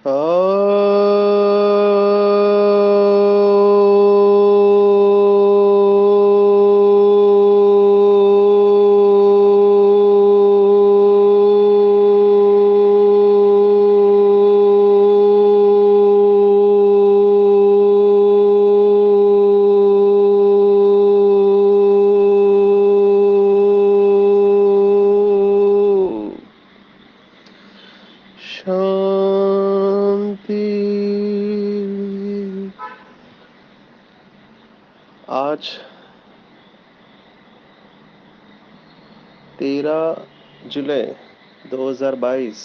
शांति। आज 13 जुलाई 2022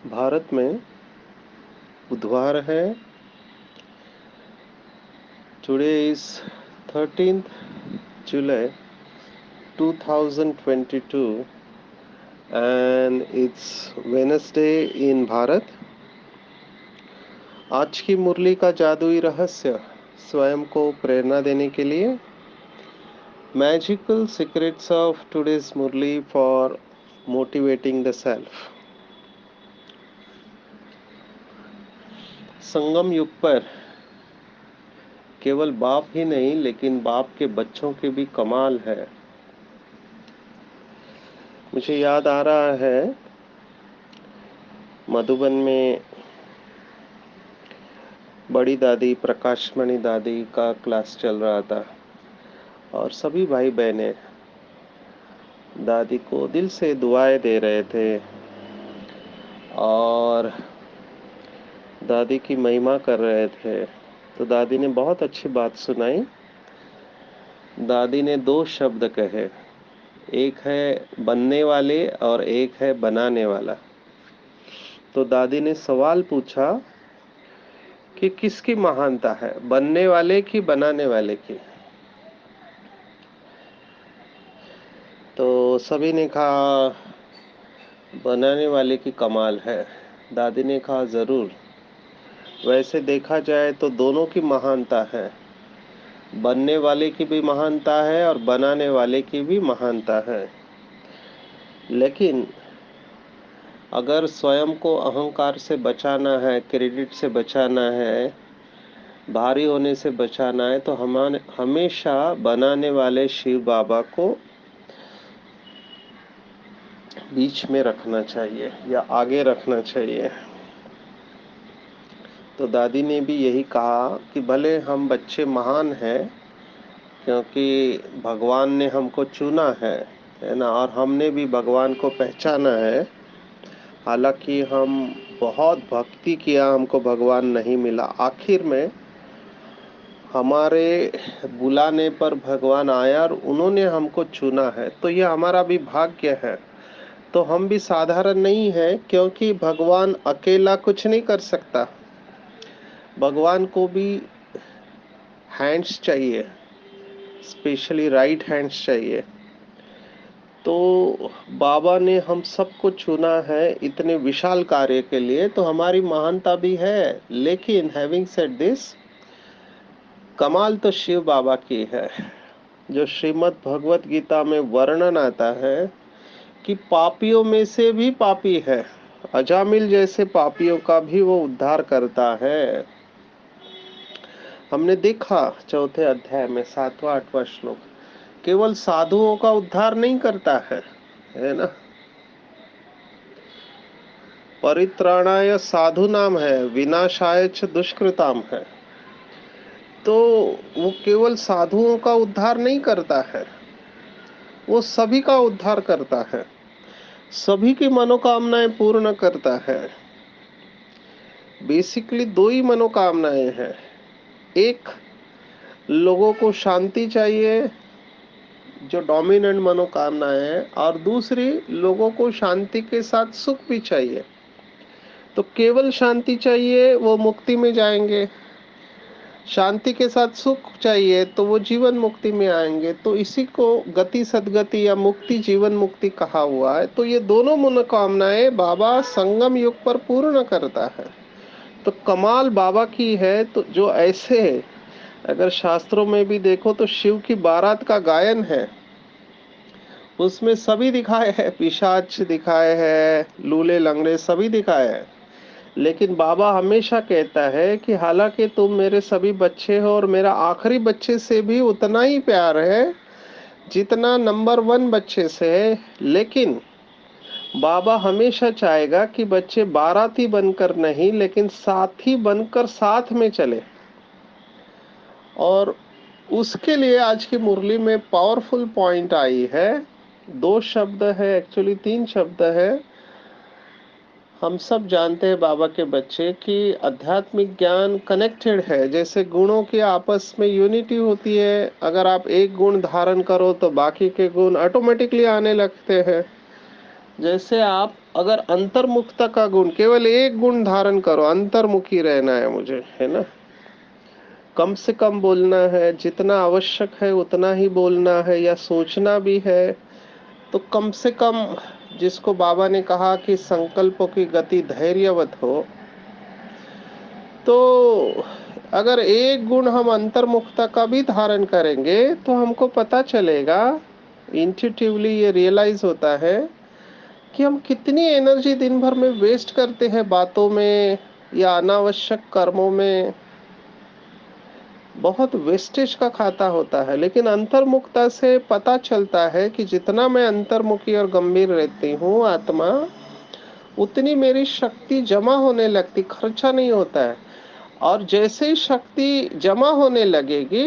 भारत में बुधवार है। Today is 13th July 2022 and it's Wednesday in Bharat. आज की मुरली का जादुई रहस्य स्वयं को प्रेरणा देने के लिए magical secrets of today's Murli for motivating the self. संगम युग पर केवल बाप ही नहीं लेकिन बाप के बच्चों के भी कमाल है। मुझे याद आ रहा है मधुबन में बड़ी दादी प्रकाशमणि दादी का क्लास चल रहा था और सभी भाई बहनें दादी को दिल से दुआएं दे रहे थे और दादी की महिमा कर रहे थे। तो दादी ने बहुत अच्छी बात सुनाई। दादी ने 2 शब्द कहे, एक है बनने वाले और एक है बनाने वाला। तो दादी ने सवाल पूछा कि किसकी महानता है, बनने वाले की बनाने वाले की। तो सभी ने कहा बनाने वाले की कमाल है। दादी ने कहा जरूर, वैसे देखा जाए तो दोनों की महानता है, बनने वाले की भी महानता है और बनाने वाले की भी महानता है। लेकिन अगर स्वयं को अहंकार से बचाना है, क्रेडिट से बचाना है, भारी होने से बचाना है तो हमेशा बनाने वाले शिव बाबा को बीच में रखना चाहिए या आगे रखना चाहिए। तो दादी ने भी यही कहा कि भले हम बच्चे महान हैं क्योंकि भगवान ने हमको चुना है ना, और हमने भी भगवान को पहचाना है। हालांकि हम बहुत भक्ति किया, हमको भगवान नहीं मिला। आखिर में हमारे बुलाने पर भगवान आया और उन्होंने हमको चुना है, तो ये हमारा भी भाग्य है। तो हम भी साधारण नहीं है क्योंकि भगवान अकेला कुछ नहीं कर सकता। भगवान को भी हैंड्स चाहिए, स्पेशली राइट हैंड्स चाहिए। तो बाबा ने हम सबको चुना है इतने विशाल कार्य के लिए, तो हमारी महानता भी है। लेकिन हैविंग सेड दिस, कमाल तो शिव बाबा की है। जो श्रीमद् भगवत गीता में वर्णन आता है कि पापियों में से भी पापी है, अजामिल जैसे पापियों का भी वो उद्धार करता है। हमने देखा 4थे अध्याय में 7वां 8वां श्लोक, केवल साधुओं का उद्धार नहीं करता है ना। परित्राणाय साधु नाम है, विनाशाय च दुष्कृताम है। तो वो केवल साधुओं का उद्धार नहीं करता है, वो सभी का उद्धार करता है, सभी की मनोकामनाएं पूर्ण करता है। बेसिकली 2 ही मनोकामनाएं हैं। एक, लोगों को शांति चाहिए जो डोमिनेंट मनोकामनाएं है, और दूसरी, लोगों को शांति के साथ सुख भी चाहिए। तो केवल शांति चाहिए वो मुक्ति में जाएंगे, शांति के साथ सुख चाहिए तो वो जीवन मुक्ति में आएंगे। तो इसी को गति सदगति या मुक्ति जीवन मुक्ति कहा हुआ है। तो ये दोनों मनोकामनाएं बाबा संगम युग पर पूर्ण करता है। तो कमाल बाबा की है। तो जो ऐसे, अगर शास्त्रों में भी देखो तो शिव की बारात का गायन है, उसमें सभी दिखाए हैं, पिशाच दिखाए हैं, लूले लंगड़े सभी दिखाए हैं। लेकिन बाबा हमेशा कहता है कि हालांकि तुम मेरे सभी बच्चे हो और मेरा आखिरी बच्चे से भी उतना ही प्यार है जितना नंबर 1 बच्चे से है, लेकिन बाबा हमेशा चाहेगा कि बच्चे बाराती बनकर नहीं लेकिन साथी बनकर साथ में चले। और उसके लिए आज की मुरली में पावरफुल पॉइंट आई है। 2 शब्द है, एक्चुअली 3 शब्द है। हम सब जानते हैं बाबा के बच्चे कि आध्यात्मिक ज्ञान कनेक्टेड है। जैसे गुणों की आपस में यूनिटी होती है, अगर आप एक गुण धारण करो तो बाकी के गुण ऑटोमेटिकली आने लगते हैं। जैसे आप अगर अंतर्मुखता का गुण, केवल एक गुण धारण करो, अंतर्मुखी रहना है मुझे, है ना, कम से कम बोलना है, जितना आवश्यक है उतना ही बोलना है, या सोचना भी है तो कम से कम, जिसको बाबा ने कहा कि संकल्पों की गति धैर्यवत हो, तो अगर एक गुण हम अंतर्मुखता का भी धारण करेंगे तो हमको पता चलेगा, इंट्यूटिवली ये रियलाइज होता है कि हम कितनी एनर्जी दिन भर में वेस्ट करते हैं बातों में या अनावश्यक कर्मों में। बहुत वेस्टेज का खाता होता है। लेकिन अंतर्मुखता से पता चलता है कि जितना मैं अंतर्मुखी और गंभीर रहती हूँ आत्मा, उतनी मेरी शक्ति जमा होने लगती, खर्चा नहीं होता है। और जैसे ही शक्ति जमा होने लगेगी,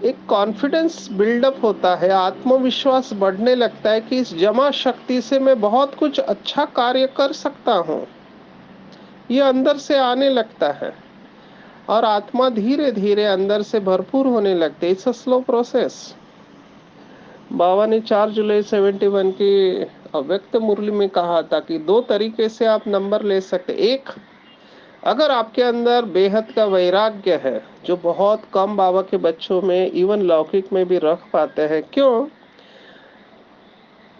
एक कॉन्फिडेंस बिल्डअप होता है, आत्मविश्वास बढ़ने लगता है कि इस जमा शक्ति से मैं बहुत कुछ अच्छा कार्य कर सकता हूँ, ये अंदर से आने लगता है। और आत्मा धीरे धीरे अंदर से भरपूर होने लगती है। It's a slow process. बाबा ने 4 जुलाई 71 की अव्यक्त मुरली में कहा था कि 2 तरीके से आप नंबर ले सकते। एक, अगर आपके अंदर बेहद का वैराग्य है, जो बहुत कम बाबा के बच्चों में, इवन लौकिक में भी रख पाते हैं। क्यों?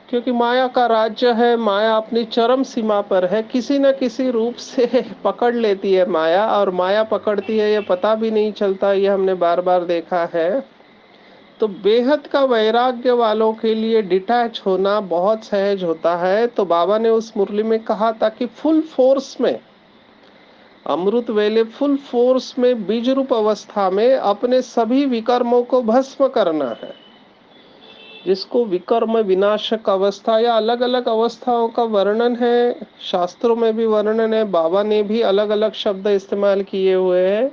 क्योंकि माया का राज्य है, माया अपनी चरम सीमा पर है, किसी न किसी रूप से पकड़ लेती है माया, और माया पकड़ती है ये पता भी नहीं चलता, ये हमने बार बार देखा है। तो बेहद का वैराग्य वालों के लिए डिटैच होना बहुत सहज होता है। तो बाबा ने उस मुरली में कहा था कि फुल फोर्स में, अमृत वेले फुल फोर्स में, बीज रूप अवस्था में अपने सभी विकर्मों को भस्म करना है, जिसको विकर्म विनाशक अवस्था या अलग अलग अवस्थाओं का वर्णन है, शास्त्रों में भी वर्णन है, बाबा ने भी अलग अलग शब्द इस्तेमाल किए हुए हैं,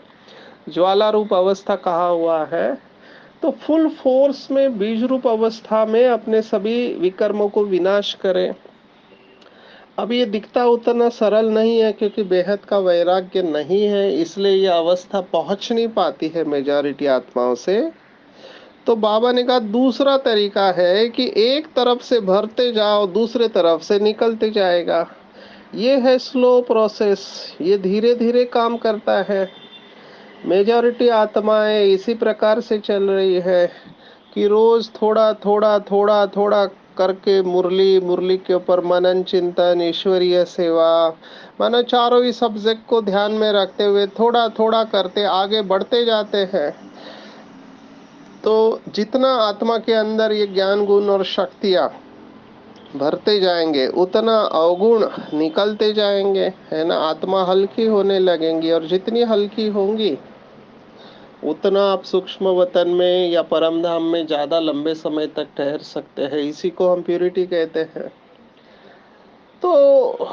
ज्वाला रूप अवस्था कहा हुआ है। तो फुल फोर्स में बीज रूप अवस्था में अपने सभी विकर्मों को विनाश करें। अब ये दिखता उतना सरल नहीं है, क्योंकि बेहद का वैराग्य नहीं है, इसलिए ये अवस्था पहुंच नहीं पाती है मेजॉरिटी आत्माओं से। तो बाबा ने कहा दूसरा तरीका है कि एक तरफ से भरते जाओ, दूसरे तरफ से निकलते जाएगा। ये है स्लो प्रोसेस, ये धीरे धीरे काम करता है। मेजॉरिटी आत्माएं इसी प्रकार से चल रही है कि रोज थोड़ा थोड़ा थोड़ा थोड़ा करके मुरली, मुरली के ऊपर मनन, चिंतन, ईश्वरीय सेवा, मानो चारों ही सब्जेक्ट को ध्यान में रखते हुए थोड़ा थोड़ा करते आगे बढ़ते जाते हैं। तो जितना आत्मा के अंदर ये ज्ञान गुण और शक्तियाँ भरते जाएंगे, उतना अवगुण निकलते जाएंगे, है ना, आत्मा हल्की होने लगेंगी। और जितनी हल्की होंगी उतना आप सूक्ष्म वतन में या परम धाम में ज्यादा लंबे समय तक ठहर सकते हैं। इसी को हम प्यूरिटी कहते हैं। तो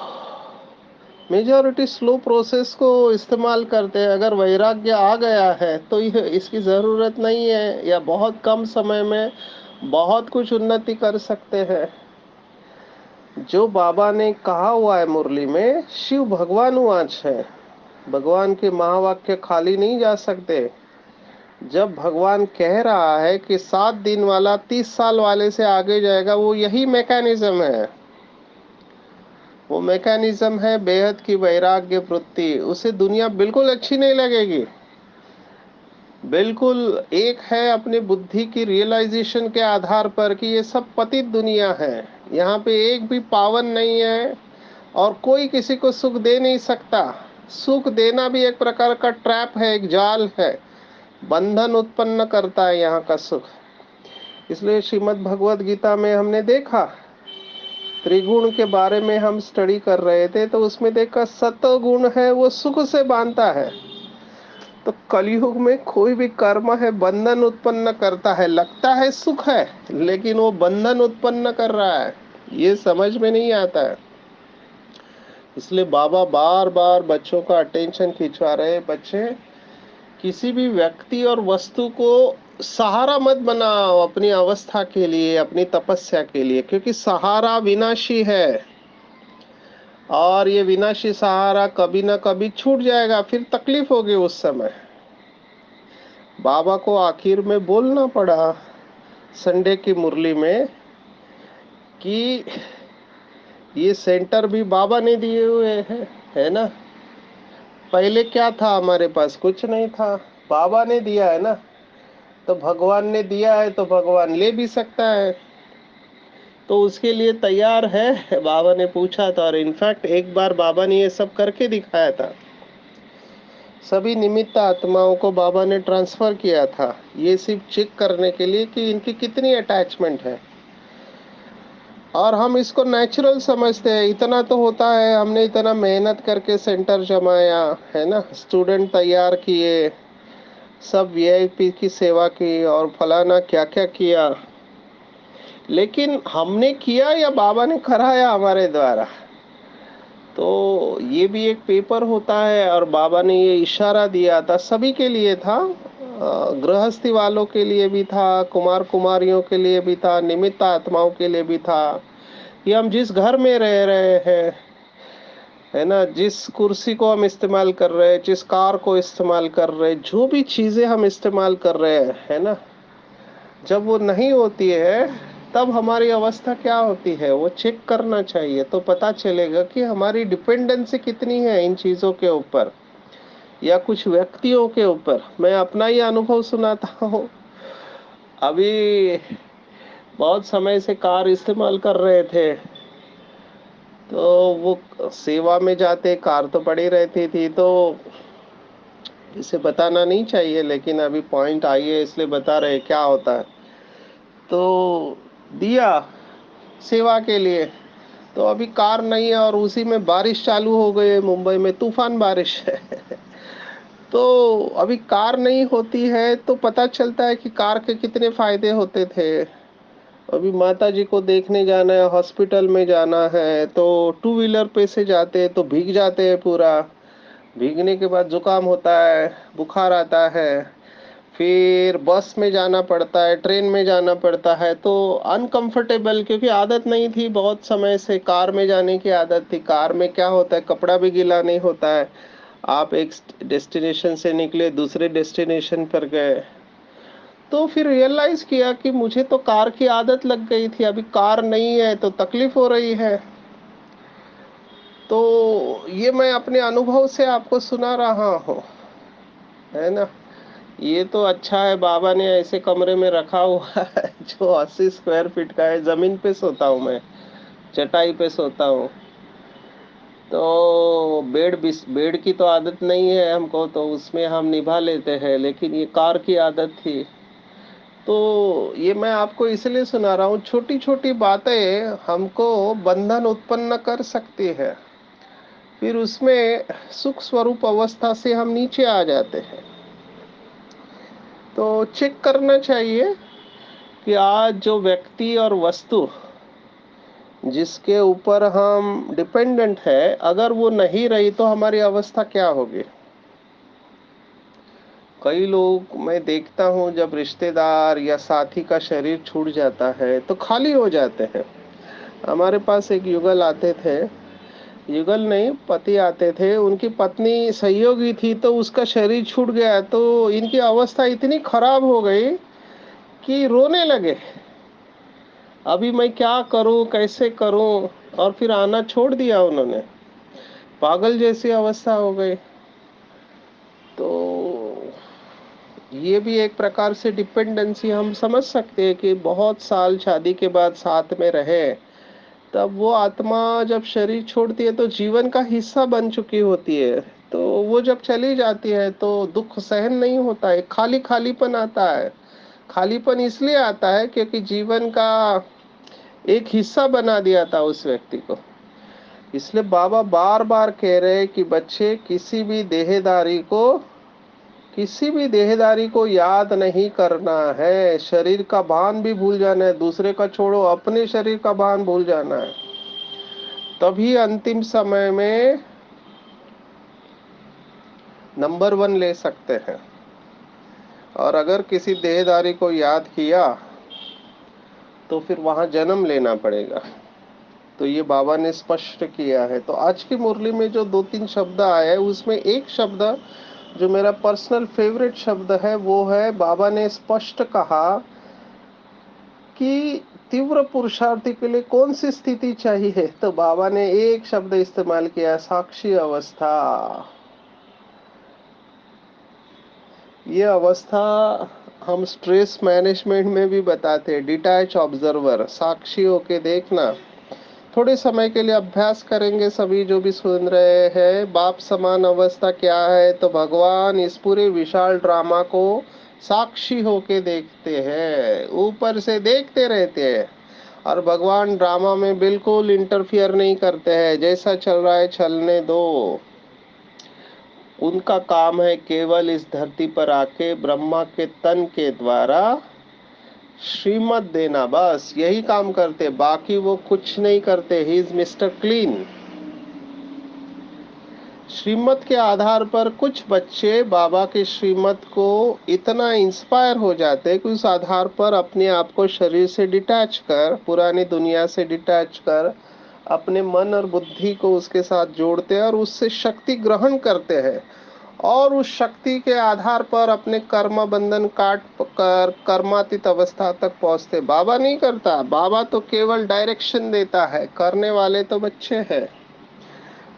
मेजॉरिटी स्लो प्रोसेस को इस्तेमाल करते हैं। अगर वैराग्य आ गया है तो ये इसकी ज़रूरत नहीं है, या बहुत कम समय में बहुत कुछ उन्नति कर सकते हैं। जो बाबा ने कहा हुआ है मुरली में, शिव भगवान वाच है, भगवान के महावाक्य खाली नहीं जा सकते। जब भगवान कह रहा है कि 7 दिन वाला 30 साल वाले से आगे जाएगा, वो यही मैकेनिज्म है। वो मैकेनिज्म है बेहद की वैराग्य वृत्ति। उसे दुनिया बिल्कुल अच्छी नहीं लगेगी। बिल्कुल एक है अपनी बुद्धि की रियलाइजेशन के आधार पर कि ये सब पतित दुनिया है, यहाँ पे एक भी पावन नहीं है, और कोई किसी को सुख दे नहीं सकता। सुख देना भी एक प्रकार का ट्रैप है, एक जाल है, बंधन उत्पन्न करता है यहाँ का सुख। इसलिए श्रीमद् भगवद गीता में हमने देखा त्रिगुण के बारे में हम स्टडी कर रहे थे, तो उसमें देखा सतोगुण है वो सुख से बांधता है। तो कलयुग में कोई भी कर्म है बंधन उत्पन्न करता है, लगता है सुख है लेकिन वो बंधन उत्पन्न कर रहा है, ये समझ में नहीं आता है। इसलिए बाबा बार बार बच्चों का अटेंशन खिंचवा रहे हैं, बच्चे किसी भी व्यक्ति और वस्तु को सहारा मत बनाओ अपनी अवस्था के लिए, अपनी तपस्या के लिए, क्योंकि सहारा विनाशी है और ये विनाशी सहारा कभी ना कभी छूट जाएगा, फिर तकलीफ होगी उस समय। बाबा को आखिर में बोलना पड़ा संडे की मुरली में कि ये सेंटर भी बाबा ने दिए हुए हैं, है ना। पहले क्या था हमारे पास, कुछ नहीं था, बाबा ने दिया है ना। तो भगवान ने दिया है तो भगवान ले भी सकता है, तो उसके लिए तैयार है। बाबा ने पूछा था, और इनफैक्ट एक बार बाबा ने ये सब करके दिखाया था। सभी निमित्त आत्माओं को बाबा ने ट्रांसफर किया था, ये सिर्फ चेक करने के लिए कि इनकी कितनी अटैचमेंट है। और हम इसको नेचुरल समझते हैं, इतना तो होता है, हमने इतना मेहनत करके सेंटर जमाया है ना, स्टूडेंट तैयार किए, सब वीआईपी की सेवा की और फलाना क्या क्या किया, लेकिन हमने किया या बाबा ने कराया हमारे द्वारा। तो ये भी एक पेपर होता है, और बाबा ने ये इशारा दिया था, सभी के लिए था, गृहस्थी वालों के लिए भी था, कुमार कुमारियों के लिए भी था, निमित्त आत्माओं के लिए भी था, कि हम जिस घर में रह रहे हैं, है ना, जिस कुर्सी को हम इस्तेमाल कर रहे हैं, जिस कार को इस्तेमाल कर रहे हैं, जो भी चीजें हम इस्तेमाल कर रहे हैं, है ना, जब वो नहीं होती है तब हमारी अवस्था क्या होती है, वो चेक करना चाहिए, तो पता चलेगा कि हमारी डिपेंडेंसी कितनी है इन चीजों के ऊपर या कुछ व्यक्तियों के ऊपर। मैं अपना ही अनुभव सुनाता हूँ। अभी बहुत समय से कार इस्तेमाल कर रहे थे, तो वो सेवा में जाते कार तो पड़ी रहती थी, तो इसे बताना नहीं चाहिए, लेकिन अभी पॉइंट आई है इसलिए बता रहे क्या होता है। तो दिया सेवा के लिए, तो अभी कार नहीं है और उसी में बारिश चालू हो गई है, मुंबई में तूफान बारिश है। तो अभी कार नहीं होती है तो पता चलता है कि कार के कितने फायदे होते थे। अभी माता जी को देखने जाना है, हॉस्पिटल में जाना है, तो टू व्हीलर पे से जाते हैं तो भीग जाते हैं पूरा, भीगने के बाद जुकाम होता है, बुखार आता है, फिर बस में जाना पड़ता है, ट्रेन में जाना पड़ता है, तो अनकंफर्टेबल, क्योंकि आदत नहीं थी, बहुत समय से कार में जाने की आदत थी। कार में क्या होता है, कपड़ा भी गीला नहीं होता है, आप एक डेस्टिनेशन से निकले दूसरे डेस्टिनेशन पर गए। तो फिर रियलाइज किया कि मुझे तो कार की आदत लग गई थी, अभी कार नहीं है तो तकलीफ हो रही है। तो ये मैं अपने अनुभव से आपको सुना रहा हूँ, है ना। ये तो अच्छा है बाबा ने ऐसे कमरे में रखा हुआ है जो 80 स्क्वायर फीट का है, जमीन पे सोता हूँ मैं, चटाई पे सोता हूँ। तो बेड की तो आदत नहीं है हमको, तो उसमें हम निभा लेते हैं, लेकिन ये कार की आदत थी। तो ये मैं आपको इसलिए सुना रहा हूँ, छोटी छोटी बातें हमको बंधन उत्पन्न कर सकती है, फिर उसमें सुख स्वरूप अवस्था से हम नीचे आ जाते हैं। तो चेक करना चाहिए कि आज जो व्यक्ति और वस्तु जिसके ऊपर हम डिपेंडेंट है, अगर वो नहीं रही तो हमारी अवस्था क्या होगी। कई लोग मैं देखता हूँ, जब रिश्तेदार या साथी का शरीर छूट जाता है तो खाली हो जाते हैं। हमारे पास एक युगल आते थे, युगल नहीं, पति आते थे, उनकी पत्नी सहयोगी थी, तो उसका शरीर छूट गया, तो इनकी अवस्था इतनी खराब हो गई कि रोने लगे, अभी मैं क्या करूं, कैसे करूं, और फिर आना छोड़ दिया उन्होंने, पागल जैसी अवस्था हो गई। तो ये भी एक प्रकार से डिपेंडेंसी हम समझ सकते हैं कि बहुत साल शादी के बाद साथ में रहे, तब वो आत्मा जब शरीर छोड़ती है तो जीवन का हिस्सा बन चुकी होती है, तो वो जब चली जाती है तो दुख सहन नहीं होता है, खालीपन आता है। खालीपन इसलिए आता है क्योंकि जीवन का एक हिस्सा बना दिया था उस व्यक्ति को। इसलिए बाबा बार बार कह रहे हैं कि बच्चे किसी भी देहदारी को याद नहीं करना है, शरीर का भान भी भूल जाना है, दूसरे का छोड़ो अपने शरीर का भान भूल जाना है, तभी अंतिम समय में नंबर 1 ले सकते हैं। और अगर किसी देहदारी को याद किया तो फिर वहां जन्म लेना पड़ेगा। तो ये बाबा ने स्पष्ट किया है। तो आज की मुरली में जो 2-3 शब्द आए उसमें एक शब्द जो मेरा पर्सनल फेवरेट शब्द है वो है, बाबा ने स्पष्ट कहा कि तीव्र पुरुषार्थी के लिए कौन सी स्थिति चाहिए, तो बाबा ने एक शब्द इस्तेमाल किया, साक्षी अवस्था। ये अवस्था हम स्ट्रेस मैनेजमेंट में भी बताते हैं, डिटैच ऑब्जर्वर, साक्षी होके देखना। थोड़े समय के लिए अभ्यास करेंगे सभी जो भी सुन रहे हैं। बाप समान अवस्था क्या है, तो भगवान इस पूरे विशाल ड्रामा को साक्षी होके देखते हैं, ऊपर से देखते रहते हैं। और भगवान ड्रामा में बिल्कुल इंटरफियर नहीं करते हैं, जैसा चल रहा है चलने दो। उनका काम है केवल इस धरती पर आके ब्रह्मा के तन के द्वारा श्रीमत देना, बस यही काम करते, बाकी वो कुछ नहीं करते। He is mister clean. श्रीमत के आधार पर कुछ बच्चे बाबा के श्रीमत को इतना इंस्पायर हो जाते हैं कि उस आधार पर अपने आप को शरीर से डिटैच कर, पुरानी दुनिया से डिटैच कर, अपने मन और बुद्धि को उसके साथ जोड़ते हैं और उससे शक्ति ग्रहण करते हैं। और उस शक्ति के आधार पर अपने कर्म बंधन काट कर कर्मातीत अवस्था तक पहुंचते। बाबा नहीं करता, बाबा तो केवल डायरेक्शन देता है, करने वाले तो बच्चे हैं।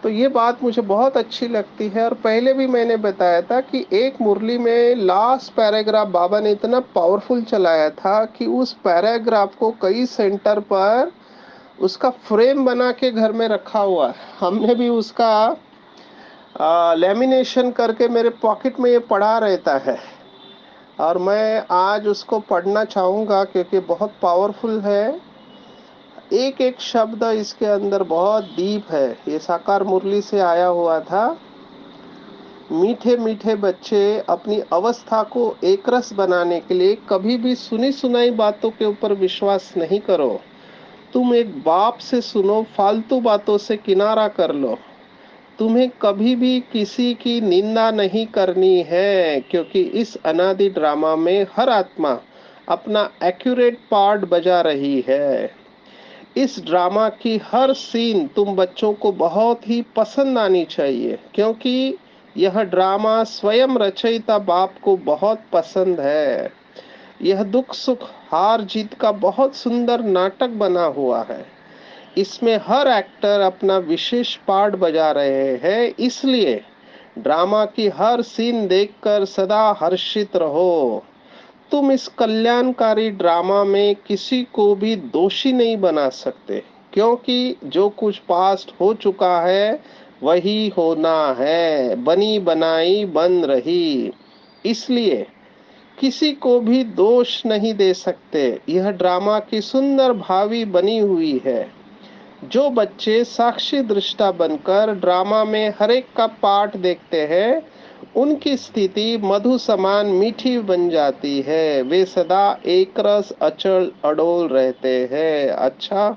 तो ये बात मुझे बहुत अच्छी लगती है। और पहले भी मैंने बताया था कि एक मुरली में लास्ट पैराग्राफ बाबा ने इतना पावरफुल चलाया था कि उस पैराग्राफ को कई सेंटर पर उसका फ्रेम बना के घर में रखा हुआ है। हमने भी उसका लेमिनेशन करके मेरे पॉकेट में ये पड़ा रहता है, और मैं आज उसको पढ़ना चाहूँगा क्योंकि बहुत पावरफुल है। एक एक शब्द इसके अंदर बहुत डीप है। ये साकार मुरली से आया हुआ था। मीठे मीठे बच्चे अपनी अवस्था को एकरस बनाने के लिए कभी भी सुनी सुनाई बातों के ऊपर विश्वास नहीं करो। तुम एक बाप से सुनो, फालतू बातों से किनारा कर लो। तुम्हें कभी भी किसी की निंदा नहीं करनी है, क्योंकि इस अनादि ड्रामा में हर आत्मा अपना एक्यूरेट पार्ट बजा रही है। इस ड्रामा की हर सीन तुम बच्चों को बहुत ही पसंद आनी चाहिए, क्योंकि यह ड्रामा स्वयं रचयिता बाप को बहुत पसंद है। यह दुख सुख हार जीत का बहुत सुंदर नाटक बना हुआ है। इसमें हर एक्टर अपना विशेष पार्ट बजा रहे हैं, इसलिए ड्रामा की हर सीन देखकर सदा हर्षित रहो। तुम इस कल्याणकारी ड्रामा में किसी को भी दोषी नहीं बना सकते, क्योंकि जो कुछ पास्ट हो चुका है वही होना है, बनी बनाई बन रही। इसलिए किसी को भी दोष नहीं दे सकते। यह ड्रामा की सुंदर भावी बनी हुई है। जो बच्चे साक्षी दृष्टा बनकर ड्रामा में हर एक का पार्ट देखते हैं, उनकी स्थिति मधु समान मीठी बन जाती है। वे सदा एक रस अचल अडोल रहते हैं। अच्छा,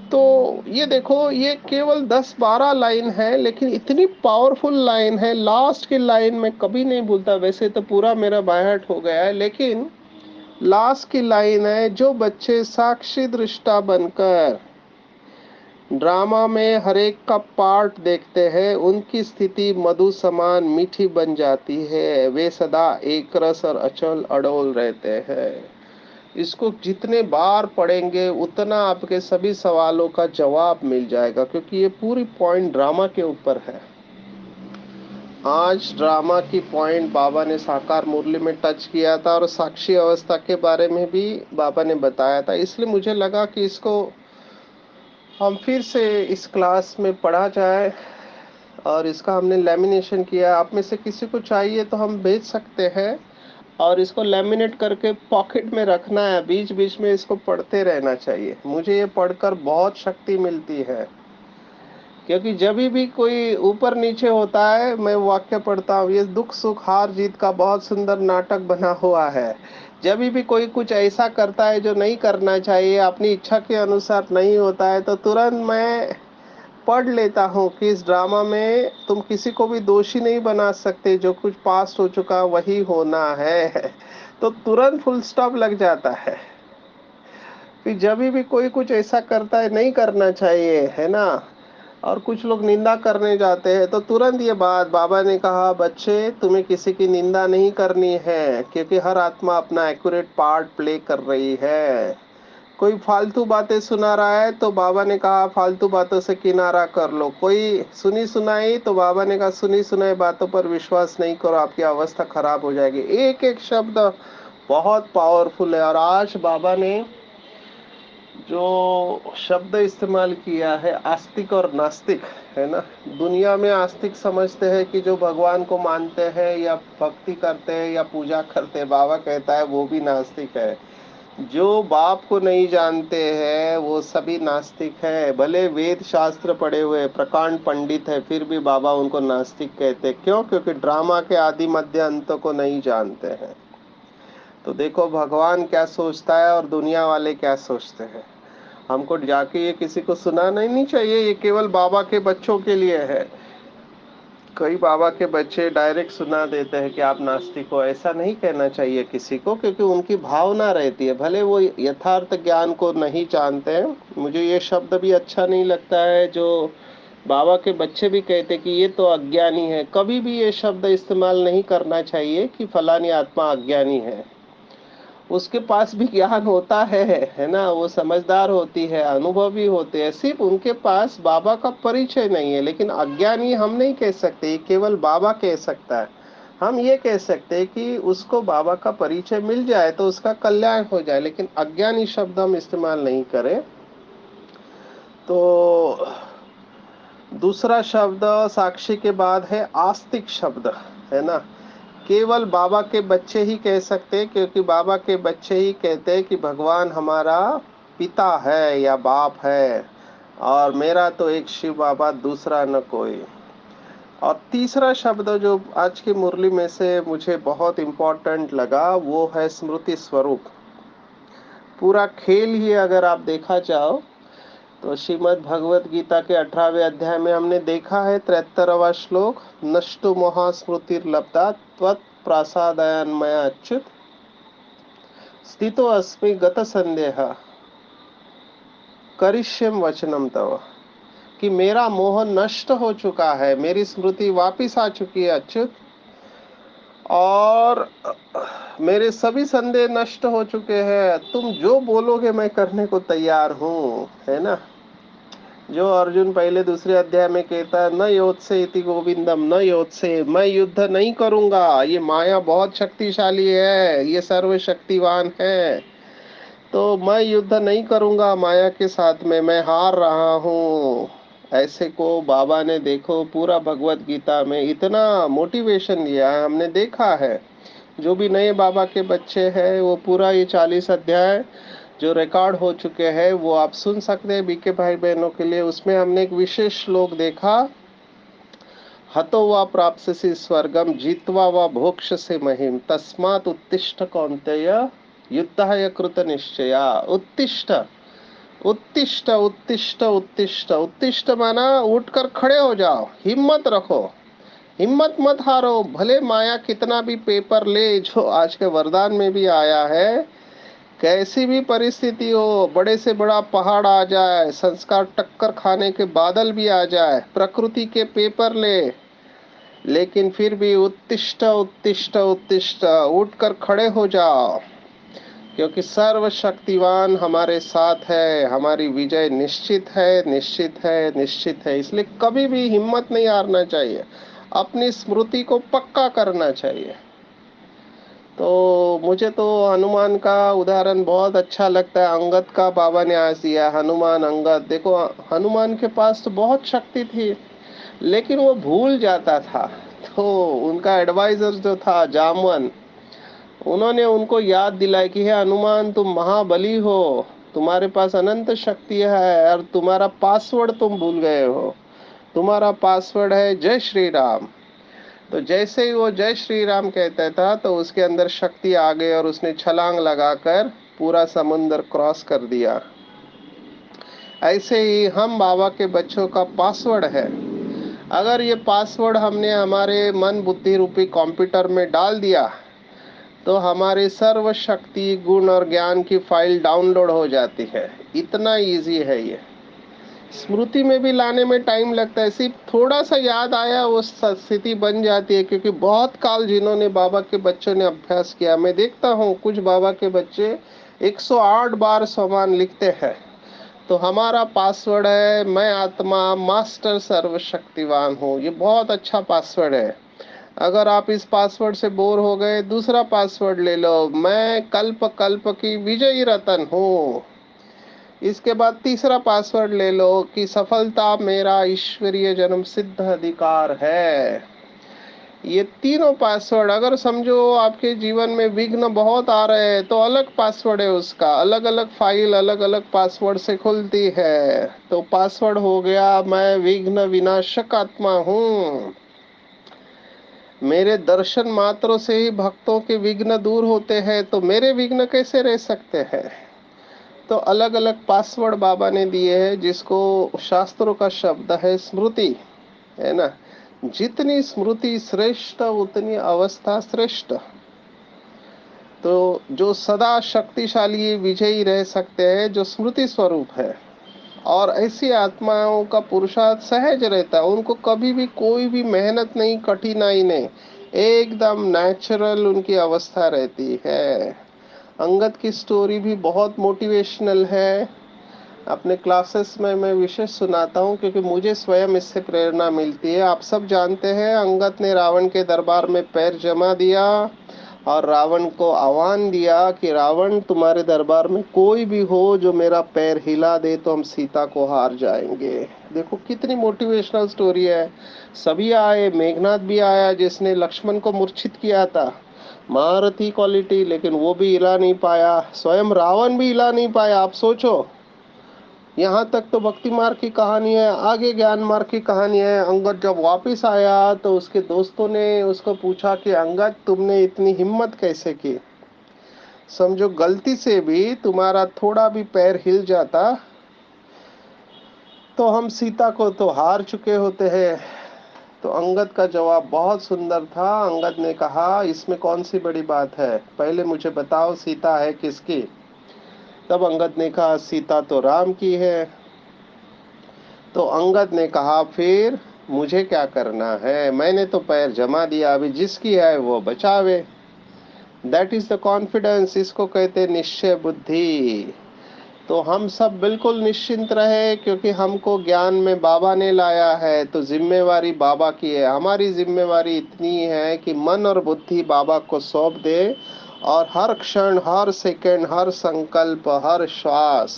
तो ये देखो, ये केवल 10-12 लाइन है, लेकिन इतनी पावरफुल लाइन है। लास्ट की लाइन में कभी नहीं भूलता, वैसे तो पूरा मेरा बायहार्ट हो गया है, लेकिन लास्ट की लाइन है, जो बच्चे साक्षी दृष्टा बनकर ड्रामा में हर एक का पार्ट देखते हैं, उनकी स्थिति मधु समान मीठी बन जाती है। वे सदा एक रस और अचल अडोल रहते हैं। इसको जितने बार पढ़ेंगे उतना आपके सभी सवालों का जवाब मिल जाएगा, क्योंकि ये पूरी पॉइंट ड्रामा के ऊपर है। आज ड्रामा की पॉइंट बाबा ने साकार मुरली में टच किया था, और साक्षी अवस्था के बारे में भी बाबा ने बताया था। इसलिए मुझे लगा कि इसको हम फिर से इस क्लास में पढ़ा जाए, और इसका हमने लेमिनेशन किया। आप में से किसी को चाहिए तो हम भेज सकते हैं। और इसको लैमिनेट करके पॉकेट में रखना है, बीच बीच में इसको पढ़ते रहना चाहिए। मुझे ये पढ़कर बहुत शक्ति मिलती है, क्योंकि जब भी कोई ऊपर नीचे होता है मैं वाक्य पढ़ता हूँ, ये दुख सुख हार जीत का बहुत सुंदर नाटक बना हुआ है। जब भी कोई कुछ ऐसा करता है जो नहीं करना चाहिए, अपनी इच्छा के अनुसार नहीं होता है, तो तुरंत मैं पढ़ लेता हूँ कि इस ड्रामा में तुम किसी को भी दोषी नहीं बना सकते, जो कुछ पास्ट हो चुका वही होना है। तो तुरंत फुल स्टॉप लग जाता है कि जब भी कोई कुछ ऐसा करता है नहीं करना चाहिए, है ना। और कुछ लोग निंदा करने जाते हैं तो तुरंत ये बात बाबा ने कहा, बच्चे तुम्हें किसी की निंदा नहीं करनी है, क्योंकि हर आत्मा अपना एक्यूरेट पार्ट प्ले कर रही है। कोई फालतू बातें सुना रहा है तो बाबा ने कहा फालतू बातों से किनारा कर लो। कोई सुनी सुनाई तो बाबा ने कहा सुनी सुनाई बातों पर विश्वास नहीं करो, आपकी अवस्था खराब हो जाएगी। एक एक शब्द बहुत पावरफुल है। और आज बाबा ने जो शब्द इस्तेमाल किया है, आस्तिक और नास्तिक, है ना। दुनिया में आस्तिक समझते हैं कि जो भगवान को मानते हैं या भक्ति करते हैं या पूजा करते हैं, बाबा कहता है वो भी नास्तिक है। जो बाप को नहीं जानते हैं वो सभी नास्तिक है, भले वेद शास्त्र पढ़े हुए प्रकांड पंडित है, फिर भी बाबा उनको नास्तिक कहते हैं। क्यों? क्योंकि ड्रामा के आदि मध्य अंत को नहीं जानते हैं। तो देखो भगवान क्या सोचता है और दुनिया वाले क्या सोचते हैं। हमको जाके ये किसी को सुनाना ही नहीं चाहिए, ये केवल बाबा के बच्चों के लिए है। कई बाबा के बच्चे डायरेक्ट सुना देते हैं कि आप नास्तिक हो। ऐसा नहीं कहना चाहिए किसी को, क्योंकि उनकी भावना रहती है, भले वो यथार्थ ज्ञान को नहीं जानते हैं। मुझे ये शब्द भी अच्छा नहीं लगता है जो बाबा के बच्चे भी कहते कि ये तो अज्ञानी है। कभी भी ये शब्द इस्तेमाल नहीं करना चाहिए कि फलानी आत्मा अज्ञानी है। उसके पास भी ज्ञान होता है ना। वो समझदार होती है, अनुभवी होते हैं, सिर्फ उनके पास बाबा का परिचय नहीं है। लेकिन अज्ञानी हम नहीं कह सकते, ये केवल बाबा कह सकता है। हम ये कह सकते हैं कि उसको बाबा का परिचय मिल जाए तो उसका कल्याण हो जाए, लेकिन अज्ञानी शब्द हम इस्तेमाल नहीं करें। तो दूसरा शब्द साक्षी के बाद है आस्तिक शब्द, है ना। केवल बाबा के बच्चे ही कह सकते हैं, क्योंकि बाबा के बच्चे ही कहते हैं कि भगवान हमारा पिता है या बाप है, और मेरा तो एक शिव बाबा, दूसरा न कोई। और तीसरा शब्द जो आज की मुरली में से मुझे बहुत इम्पोर्टेंट लगा वो है स्मृति स्वरूप। पूरा खेल ही अगर आप देखा जाओ तो श्रीमद् भगवत गीता के 18वें अध्याय में हमने देखा है 73वां श्लोक, नष्टो महास्मृतिर्लब्धा त्वत् प्रसादान्मया अच्युत स्थितो अस्मि गत संदेह करिष्यम वचनम तव। कि मेरा मोह नष्ट हो चुका है, मेरी स्मृति वापिस आ चुकी है अच्युत, और मेरे सभी संदेह नष्ट हो चुके हैं। तुम जो बोलोगे मैं करने को तैयार हूँ, है ना। जो अर्जुन पहले दूसरे अध्याय में कहता है न योत्से इति गोविंदम, न योत्से, मैं युद्ध नहीं करूंगा, ये माया बहुत शक्तिशाली है, ये सर्वशक्तिवान है, तो मैं युद्ध नहीं करूंगा माया के साथ में, मैं हार रहा हूँ। ऐसे को बाबा ने देखो पूरा भगवत गीता में इतना मोटिवेशन दिया है, हमने देखा है। जो भी नए बाबा के बच्चे हैं वो पूरा ये 40 अध्याय जो रिकॉर्ड हो चुके हैं वो आप सुन सकते हैं बीके भाई बहनों के लिए। उसमें हमने एक विशेष श्लोक देखा, हतो वा प्राप्स्यसि स्वर्गम जित्वा वा भोक्ष्यसि महिम तस्मात् उत्तिष्ठ कौन्तेय युद्धाय कृत निश्चया। उत्तिष्ठ, उत्तिष्ठ, उत्तिष्ठ, उत्तिष्ठ। उत्तिष्ठ माना उठकर खड़े हो जाओ, हिम्मत रखो, हिम्मत मत हारो। भले माया कितना भी पेपर ले, जो आज के वरदान में भी आया है, कैसी भी परिस्थिति हो, बड़े से बड़ा पहाड़ आ जाए, संस्कार टक्कर खाने के बादल भी आ जाए, प्रकृति के पेपर ले, लेकिन फिर भी उत्तिष्ठ, उत्तिष्ठ, उत्तिष्ठ, उठकर खड़े हो जाओ, क्योंकि सर्वशक्तिवान हमारे साथ है, हमारी विजय निश्चित है, निश्चित है, निश्चित है। इसलिए कभी भी हिम्मत नहीं हारना चाहिए, अपनी स्मृति को पक्का करना चाहिए। तो मुझे तो हनुमान का उदाहरण बहुत अच्छा लगता है। अंगद का बाबा ने आज दिया, हनुमान अंगद। देखो हनुमान के पास तो बहुत शक्ति थी, लेकिन वो भूल जाता था। तो उनका एडवाइजर जो था जामवन, उन्होंने उनको याद दिलाई कि हे हनुमान, तुम महाबली हो, तुम्हारे पास अनंत शक्ति है और तुम्हारा पासवर्ड तुम भूल गए हो। तुम्हारा पासवर्ड है जय श्री राम। तो जैसे ही वो जय श्री राम कहता था तो उसके अंदर शक्ति आ गई और उसने छलांग लगाकर पूरा समुद्र क्रॉस कर दिया। ऐसे ही हम बाबा के बच्चों का पासवर्ड है। अगर ये पासवर्ड हमने हमारे मन बुद्धि रूपी कंप्यूटर में डाल दिया तो हमारी सर्व शक्ति गुण और ज्ञान की फाइल डाउनलोड हो जाती है। इतना इजी है ये। स्मृति में भी लाने में टाइम लगता है, सिर्फ थोड़ा सा याद आया वो स्थिति बन जाती है, क्योंकि बहुत काल जिन्होंने बाबा के बच्चों ने अभ्यास किया, मैं देखता हूँ कुछ बाबा के बच्चे 108 बार समान लिखते हैं। तो हमारा पासवर्ड है मैं आत्मा मास्टर सर्वशक्तिवान हूँ। ये बहुत अच्छा पासवर्ड है। अगर आप इस पासवर्ड से बोर हो गए, दूसरा पासवर्ड ले लो, मैं कल्प कल्प की विजयी रतन हूँ। इसके बाद तीसरा पासवर्ड ले लो कि सफलता मेरा ईश्वरीय जन्म सिद्ध अधिकार है। ये तीनों पासवर्ड अगर समझो आपके जीवन में विघ्न बहुत आ रहे हैं तो अलग पासवर्ड है उसका, अलग अलग फाइल अलग अलग पासवर्ड से खुलती है। तो पासवर्ड हो गया मैं विघ्न विनाशक आत्मा हूँ। मेरे दर्शन मात्रों से ही भक्तों के विघ्न दूर होते हैं, तो मेरे विघ्न कैसे रह सकते हैं। तो अलग अलग पासवर्ड बाबा ने दिए हैं, जिसको शास्त्रों का शब्द है स्मृति, है ना। जितनी स्मृति श्रेष्ठ उतनी अवस्था श्रेष्ठ। तो जो सदा शक्तिशाली विजयी रह सकते हैं जो स्मृति स्वरूप है, और ऐसी आत्माओं का पुरुषार्थ सहज रहता है। उनको कभी भी कोई भी मेहनत नहीं, कठिनाई नहीं, एकदम नेचुरल उनकी अवस्था रहती है। अंगद की स्टोरी भी बहुत मोटिवेशनल है। अपने क्लासेस में मैं विशेष सुनाता हूँ क्योंकि मुझे स्वयं इससे प्रेरणा मिलती है। आप सब जानते हैं अंगद ने रावण के दरबार में पैर जमा दिया और रावण को आह्वान दिया कि रावण, तुम्हारे दरबार में कोई भी हो जो मेरा पैर हिला दे तो हम सीता को हार जाएंगे। देखो कितनी मोटिवेशनल स्टोरी है। सभी आए, मेघनाथ भी आया जिसने लक्ष्मण को मूर्छित किया था, महारथी क्वालिटी, लेकिन वो भी हिला नहीं पाया। स्वयं रावण भी हिला नहीं पाया। आप सोचो, यहाँ तक तो भक्ति मार्ग की कहानी है, आगे ज्ञान मार्ग की कहानी है। अंगद जब वापस आया तो उसके दोस्तों ने उसको पूछा कि अंगद, तुमने इतनी हिम्मत कैसे की। समझो गलती से भी तुम्हारा थोड़ा भी पैर हिल जाता तो हम सीता को तो हार चुके होते हैं। तो अंगद का जवाब बहुत सुंदर था। अंगद ने कहा, इसमें कौन सी बड़ी बात है, पहले मुझे बताओ सीता है किसकी। तब अंगद ने कहा, सीता तो राम की है। तो अंगद ने कहा, फिर मुझे क्या करना है, मैंने तो पैर जमा दिया, अभी जिसकी है वो बचावे। दैट इज द कॉन्फिडेंस, इसको कहते हैं निश्चय बुद्धि। तो हम सब बिल्कुल निश्चिंत रहे क्योंकि हमको ज्ञान में बाबा ने लाया है, तो जिम्मेवारी बाबा की है। हमारी जिम्मेवारी इतनी है कि मन और बुद्धि बाबा को सौंप दे और हर क्षण हर सेकंड हर संकल्प हर श्वास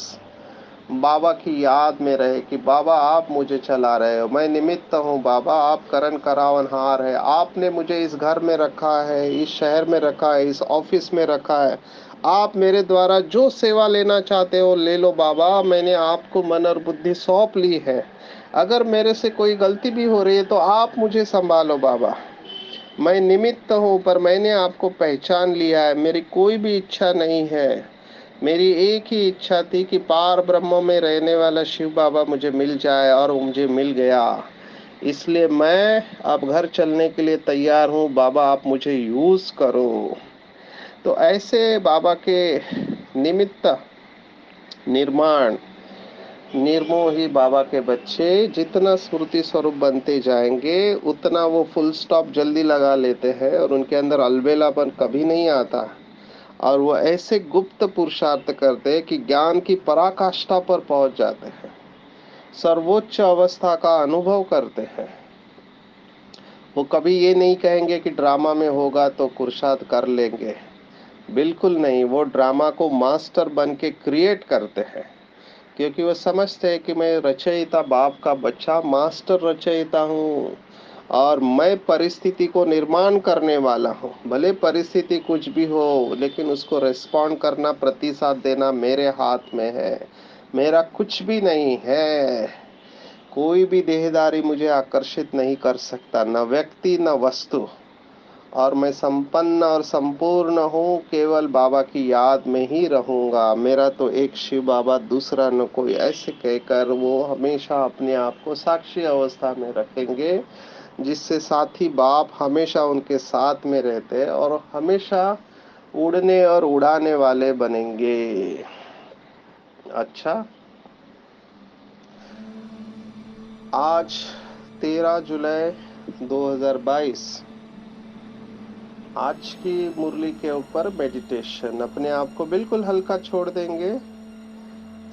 बाबा की याद में रहे कि बाबा आप मुझे चला रहे हो, मैं निमित्त हूँ बाबा, आप करण करावनहार है। आपने मुझे इस घर में रखा है, इस शहर में रखा है, इस ऑफिस में रखा है। आप मेरे द्वारा जो सेवा लेना चाहते हो ले लो बाबा, मैंने आपको मन और बुद्धि सौंप ली है। अगर मेरे से कोई गलती भी हो रही है तो आप मुझे संभालो बाबा। मैं निमित्त हूँ पर मैंने आपको पहचान लिया है। मेरी कोई भी इच्छा नहीं है, मेरी एक ही इच्छा थी कि पार ब्रह्म में रहने वाला शिव बाबा मुझे मिल जाए और मुझे मिल गया। इसलिए मैं अब घर चलने के लिए तैयार हूँ बाबा, आप मुझे यूज करो। तो ऐसे बाबा के निमित्त निर्माण निर्मोही बाबा के बच्चे जितना स्मृति स्वरूप बनते जाएंगे उतना वो फुल स्टॉप जल्दी लगा लेते हैं और उनके अंदर अलबेलापन कभी नहीं आता। और वो ऐसे गुप्त पुरुषार्थ करते हैं कि ज्ञान की पराकाष्ठा पर पहुंच जाते हैं, सर्वोच्च अवस्था का अनुभव करते हैं। वो कभी ये नहीं कहेंगे कि ड्रामा में होगा तो पुरुषार्थ कर लेंगे, बिल्कुल नहीं। वो ड्रामा को मास्टर बन के क्रिएट करते हैं क्योंकि वो समझते हैं कि मैं रचयिता बाप का बच्चा मास्टर रचयिता हूँ। और मैं परिस्थिति को निर्माण करने वाला हूँ। भले परिस्थिति कुछ भी हो, लेकिन उसको रिस्पॉन्ड करना, प्रतिसाद देना मेरे हाथ में है। मेरा कुछ भी नहीं है। कोई भी देहधारी मुझे आकर्षित नहीं कर सकता, न व्यक्ति न वस्तु। और मैं संपन्न और संपूर्ण हूँ, केवल बाबा की याद में ही रहूँगा। मेरा तो एक शिव बाबा, दूसरा न कोई, ऐसे कहकर वो हमेशा अपने आप को साक्षी अवस्था में रखेंगे, जिससे साथी बाप हमेशा उनके साथ में रहते हैं और हमेशा उड़ने और उड़ाने वाले बनेंगे। अच्छा, आज 13 जुलाई 2022, आज की मुरली के ऊपर मेडिटेशन। अपने आप को बिल्कुल हल्का छोड़ देंगे।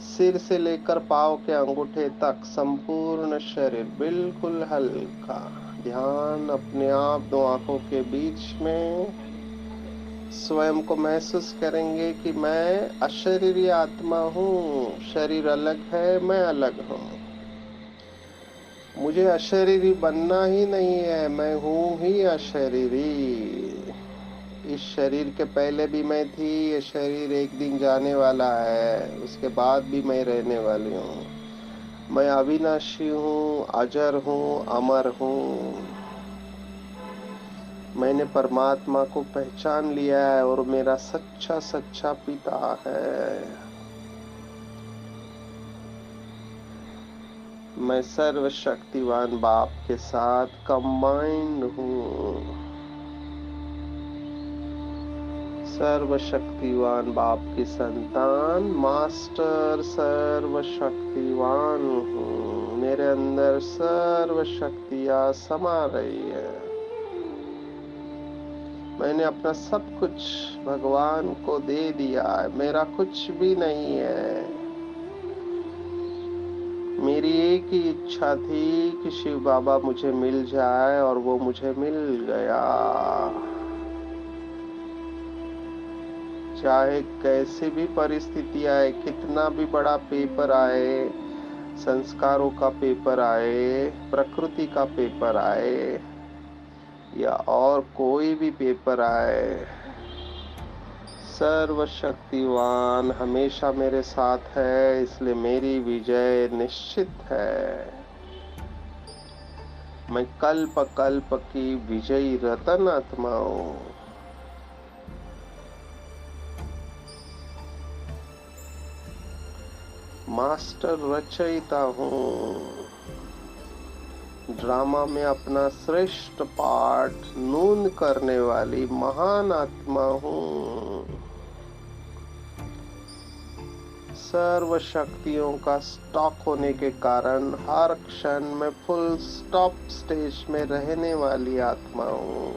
सिर से लेकर पाँव के अंगूठे तक संपूर्ण शरीर बिल्कुल हल्का। ध्यान अपने आप दो आंखों के बीच में। स्वयं को महसूस करेंगे कि मैं अशरीरी आत्मा हूँ। शरीर अलग है, मैं अलग हूँ। मुझे अशरीरी बनना ही नहीं है, मैं हूँ ही अशरीरी। इस शरीर के पहले भी मैं थी। ये शरीर एक दिन जाने वाला है, उसके बाद भी मैं रहने वाली हूँ। मैं अविनाशी हूँ, अजर हूँ, अमर हूँ। मैंने परमात्मा को पहचान लिया है और मेरा सच्चा सच्चा पिता है। मैं सर्वशक्तिवान बाप के साथ कंबाइंड हूँ। सर्वशक्तिवान बाप की संतान, मास्टर सर्वशक्तिवान हूँ। मेरे अंदर सर्व शक्तियाँ समा रही है। मैंने अपना सब कुछ भगवान को दे दिया है। मेरा कुछ भी नहीं है। मेरी एक ही इच्छा थी कि शिव बाबा मुझे मिल जाए और वो मुझे मिल गया। चाहे कैसी भी परिस्थिति आए, कितना भी बड़ा पेपर आए, संस्कारों का पेपर आए, प्रकृति का पेपर आए, या और कोई भी पेपर आए, सर्वशक्तिवान हमेशा मेरे साथ है। इसलिए मेरी विजय निश्चित है। मैं कल्प कल्प की विजयी रतन आत्मा हूँ। मास्टर रचयिता हूँ। ड्रामा में अपना श्रेष्ठ पाठ नून करने वाली महान आत्मा हूँ। सर्व शक्तियों का स्टॉक होने के कारण हर क्षण में फुल स्टॉप स्टेज में रहने वाली आत्मा हूँ।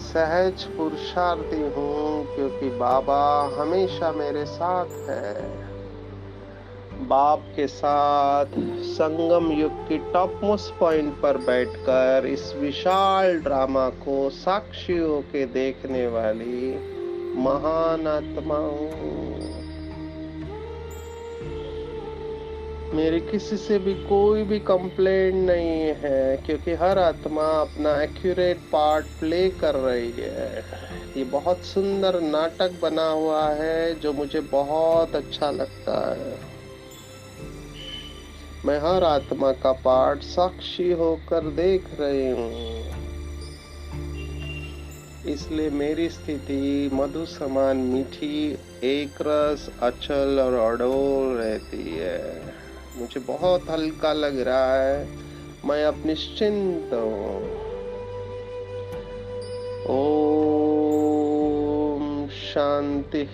सहज पुरुषार्थी हूँ, क्योंकि बाबा हमेशा मेरे साथ है। बाप के साथ संगम युग की टॉप मोस्ट पॉइंट पर बैठकर इस विशाल ड्रामा को साक्षी होके देखने वाली महान आत्मा हूँ। मेरी किसी से भी कोई भी कंप्लेंट नहीं है, क्योंकि हर आत्मा अपना एक्यूरेट पार्ट प्ले कर रही है। ये बहुत सुंदर नाटक बना हुआ है, जो मुझे बहुत अच्छा लगता है। मैं हर आत्मा का पार्ट साक्षी होकर देख रही हूँ। इसलिए मेरी स्थिति मधु समान मीठी, एक रस, अचल और अडोल रहती है। मुझे बहुत हल्का लग रहा है। मैं अब निश्चिंत हूँ। ओम शांति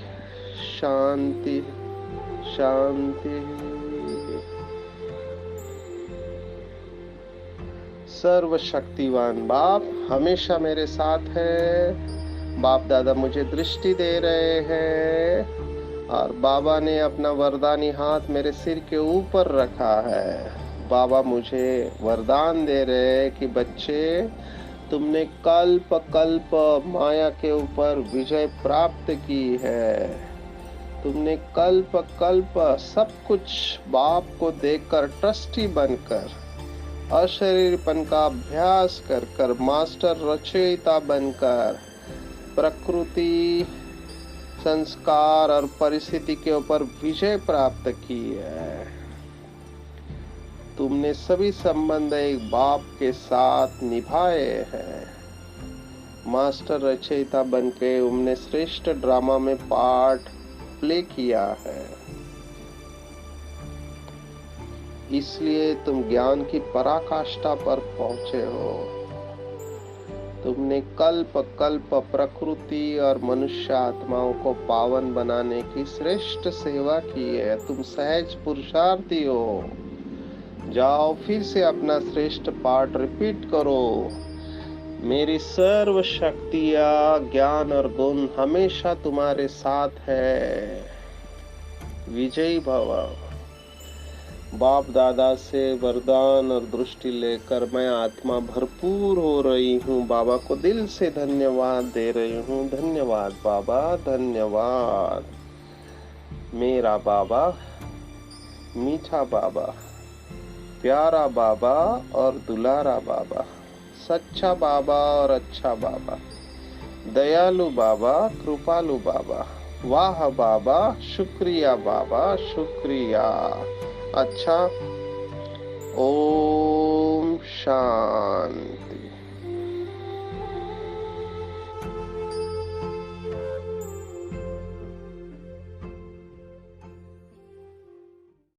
शांति शांति। सर्वशक्तिवान बाप हमेशा मेरे साथ है। बाप दादा मुझे दृष्टि दे रहे हैं और बाबा ने अपना वरदानी हाथ मेरे सिर के ऊपर रखा है। बाबा मुझे वरदान दे रहे हैं कि बच्चे, तुमने कल्प कल्प माया के ऊपर विजय प्राप्त की है। तुमने कल्प कल्प सब कुछ बाप को देकर ट्रस्टी बनकर अशरीरपन का अभ्यास कर कर मास्टर रचयिता बनकर प्रकृति, संस्कार और परिस्थिति के ऊपर विजय प्राप्त की है। तुमने सभी संबंध एक बाप के साथ निभाए हैं। मास्टर रचयिता बनके तुमने श्रेष्ठ ड्रामा में पार्ट प्ले किया है, इसलिए तुम ज्ञान की पराकाष्ठा पर पहुंचे हो। तुमने कल्प कल्प प्रकृति और मनुष्य आत्माओं को पावन बनाने की श्रेष्ठ सेवा की है। तुम सहज पुरुषार्थी हो। जाओ फिर से अपना श्रेष्ठ पाठ रिपीट करो। मेरी सर्व शक्तियां, ज्ञान और गुण हमेशा तुम्हारे साथ है। विजयी भव। बाप दादा से वरदान और दृष्टि लेकर मैं आत्मा भरपूर हो रही हूँ। बाबा को दिल से धन्यवाद दे रही हूँ। धन्यवाद बाबा, धन्यवाद। मेरा बाबा, मीठा बाबा, प्यारा बाबा और दुलारा बाबा, सच्चा बाबा और अच्छा बाबा, दयालु बाबा, कृपालु बाबा, वाह बाबा, शुक्रिया बाबा, शुक्रिया। अच्छा, ओम शांति।